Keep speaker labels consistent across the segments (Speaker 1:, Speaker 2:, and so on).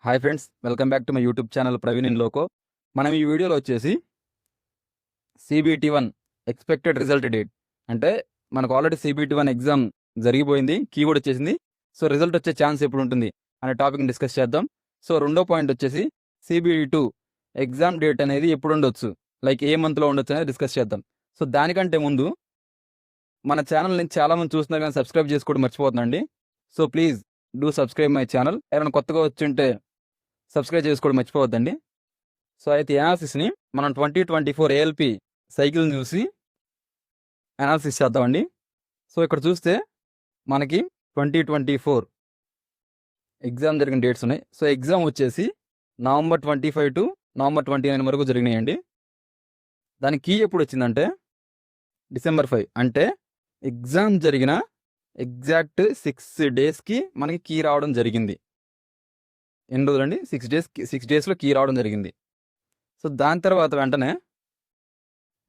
Speaker 1: Hi friends, welcome back to my YouTube channel Praveen in loco. మనం ఈ వీడియోలో వచ్చేసి CBT1 ఎక్స్పెక్టెడ్ రిజల్ట్ డేట్ అంటే మనకు ఆల్రెడీ CBT1 ఎగ్జామ్ జరిగిపోయింది, కీ కూడా వచ్చేసింది. సో రిజల్ట్ వచ్చే ఛాన్స్ ఎప్పుడు ఉంటుంది అనే టాపిక్ని డిస్కస్ చేద్దాం. సో రెండో పాయింట్ వచ్చేసి CBT2 ఎగ్జామ్ డేట్ అనేది ఎప్పుడు ఉండొచ్చు, లైక్ ఏ మంత్లో ఉండొచ్చు అనేది డిస్కస్ చేద్దాం. సో దానికంటే ముందు మన ఛానల్ని చాలామంది చూస్తున్నారు కానీ సబ్స్క్రైబ్ చేసుకోవడం మర్చిపోతుందండి. So please do subscribe my channel. ఎవరైనా కొత్తగా వచ్చి సబ్స్క్రైబ్ చేసుకోవడం మర్చిపోవద్దండి. సో అయితే అనాలిసిస్ని మనం 2024 ALP సైకిల్ని చూసి అనాలిసిస్ చేద్దామండి. సో ఇక్కడ చూస్తే మనకి 2024 ఎగ్జామ్ జరిగిన డేట్స్ ఉన్నాయి. సో ఎగ్జామ్ వచ్చేసి November 25 to November 29 వరకు జరిగినాయండి. దాని కీ ఎప్పుడు వచ్చిందంటే December 5, అంటే ఎగ్జామ్ జరిగిన ఎగ్జాక్ట్ 6 డేస్కి మనకి కీ రావడం జరిగింది. ఎన్ని రోజులండి? 6 డేస్లో కీ రావడం జరిగింది. సో దాని తర్వాత వెంటనే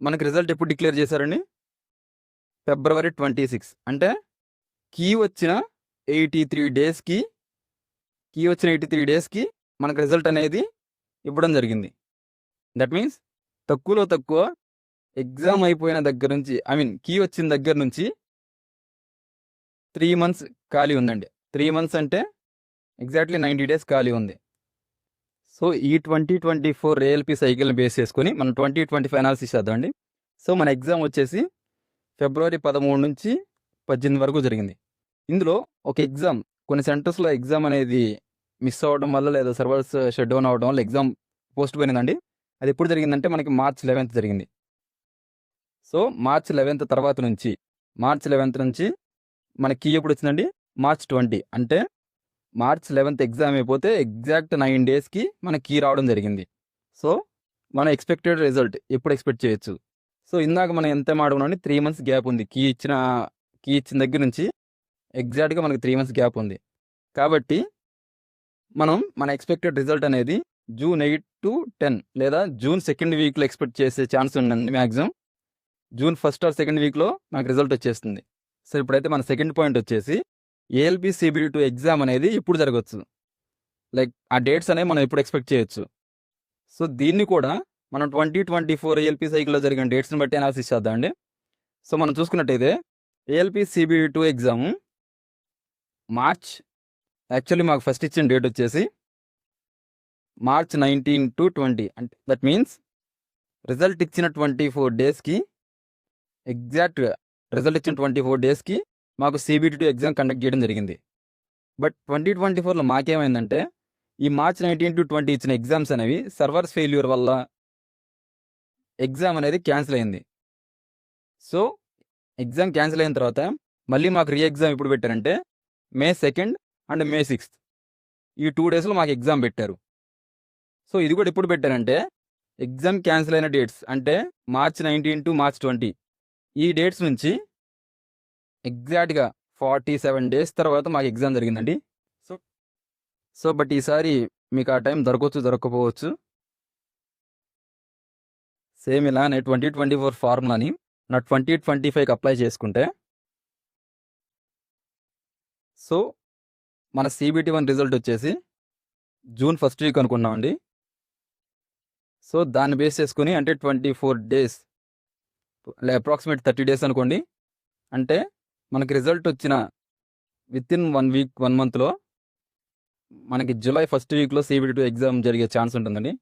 Speaker 1: మనకి రిజల్ట్ ఎప్పుడు డిక్లేర్ చేశారండి? February 26, అంటే కీ వచ్చిన 83 డేస్కి మనకు రిజల్ట్ అనేది ఇవ్వడం జరిగింది. దట్ మీన్స్ తక్కువలో తక్కువ ఎగ్జామ్ అయిపోయిన దగ్గర నుంచి, కీ వచ్చిన దగ్గర నుంచి 3 months ఖాళీ ఉందండి. 3 months అంటే ఎగ్జాక్ట్లీ 90 days ఖాళీ ఉంది. సో ఈ 2024 ALP సైకిల్ని బేస్ చేసుకొని మనం 2025 అనాలిసిస్ చేద్దామండి. సో మన ఎగ్జామ్ వచ్చేసి February 13 నుంచి 18 వరకు జరిగింది. ఇందులో ఒక ఎగ్జామ్, కొన్ని సెంటర్స్లో ఎగ్జామ్ అనేది మిస్ అవ్వడం వల్ల లేదా సర్వర్స్ షట్ డౌన్ అవ్వడం వల్ల ఎగ్జామ్ పోస్ట్ పోయిందండి. అది ఎప్పుడు జరిగిందంటే మనకి March 11th జరిగింది. సో March 11th తర్వాత నుంచి మనకి కీ ఎప్పుడు వచ్చిందండి? March 20, అంటే March 11th ఎగ్జామ్ అయిపోతే ఎగ్జాక్ట్ 9 డేస్కి మనకి కీ రావడం జరిగింది. సో మన ఎక్స్పెక్టెడ్ రిజల్ట్ ఎప్పుడు ఎక్స్పెక్ట్ చేయొచ్చు? సో ఇందాక మనం ఎంత మాట్లాడుకున్నాం, 3 months గ్యాప్ ఉంది. కీ ఇచ్చిన దగ్గర నుంచి ఎగ్జాక్ట్గా మనకి 3 months గ్యాప్ ఉంది. కాబట్టి మన ఎక్స్పెక్టెడ్ రిజల్ట్ అనేది June 8 to 10 లేదా June 2nd వీక్లో ఎక్స్పెక్ట్ చేసే ఛాన్స్ ఉందండి. Maximum June 1st or 2nd వీక్లో మనకు రిజల్ట్ వచ్చేస్తుంది. సో ఇప్పుడైతే మన సెకండ్ పాయింట్ వచ్చేసి ALP CBT2 ఎగ్జామ్ అనేది ఇప్పుడు జరగవచ్చు, లైక్ ఆ డేట్స్ అనేవి మనం ఎప్పుడు ఎక్స్పెక్ట్ చేయొచ్చు. సో దీన్ని కూడా మనం 2024 ALP సైకిల్లో జరిగిన డేట్స్ని బట్టి అనాలిసిస్ చేద్దామండి. సో మనం చూసుకున్నట్టయితే ALP CBT2 ఎగ్జామ్ యాక్చువల్లీ మాకు ఫస్ట్ ఇచ్చిన డేట్ వచ్చేసి March 19 to 20, అంటే దట్ మీన్స్ రిజల్ట్ ఇచ్చిన 24 డేస్కి ఎగ్జాక్ట్గా రిజల్ట్ ఇచ్చిన 24 డేస్కి మాకు CBT2 ఎగ్జామ్ కండక్ట్ చేయడం జరిగింది. బట్ 2024లో మాకేమైందంటే ఈ March 19 to 20 ఇచ్చిన ఎగ్జామ్స్ అనేవి సర్వర్స్ ఫెయిల్యూర్ వల్ల ఎగ్జామ్ అనేది క్యాన్సిల్ అయింది. సో ఎగ్జామ్ క్యాన్సిల్ అయిన తర్వాత మళ్ళీ మాకు రీ ఎగ్జామ్ ఇప్పుడు పెట్టారంటే May 2nd and May 6th, ఈ 2 డేస్లో మాకు ఎగ్జామ్ పెట్టారు. సో ఇది కూడా ఎప్పుడు పెట్టారంటే ఎగ్జామ్ క్యాన్సిల్ అయిన డేట్స్, అంటే March 19 to March 20 ఈ డేట్స్ నుంచి ఎగ్జాక్ట్గా 47 days తర్వాత మాకు ఎగ్జామ్ జరిగిందండి. సో బట్ ఈసారి మీకు ఆ టైం దొరకకపోవచ్చు. సేమ్ ఇలానే 2024 ఫార్ములాని నా 2025కి అప్లై చేసుకుంటే సో మన CBT1 రిజల్ట్ వచ్చేసి June 1st వీక్ అనుకున్నామండి. సో దాన్ని బేస్ చేసుకుని, అంటే 24 days అప్రాక్సిమేట్ 30 days అనుకోండి, అంటే మనకి రిజల్ట్ వచ్చిన వితిన్ 1 monthలో మనకి July 1st వీక్లో CBT2 ఎగ్జామ్ జరిగే ఛాన్స్ ఉంటుందండి.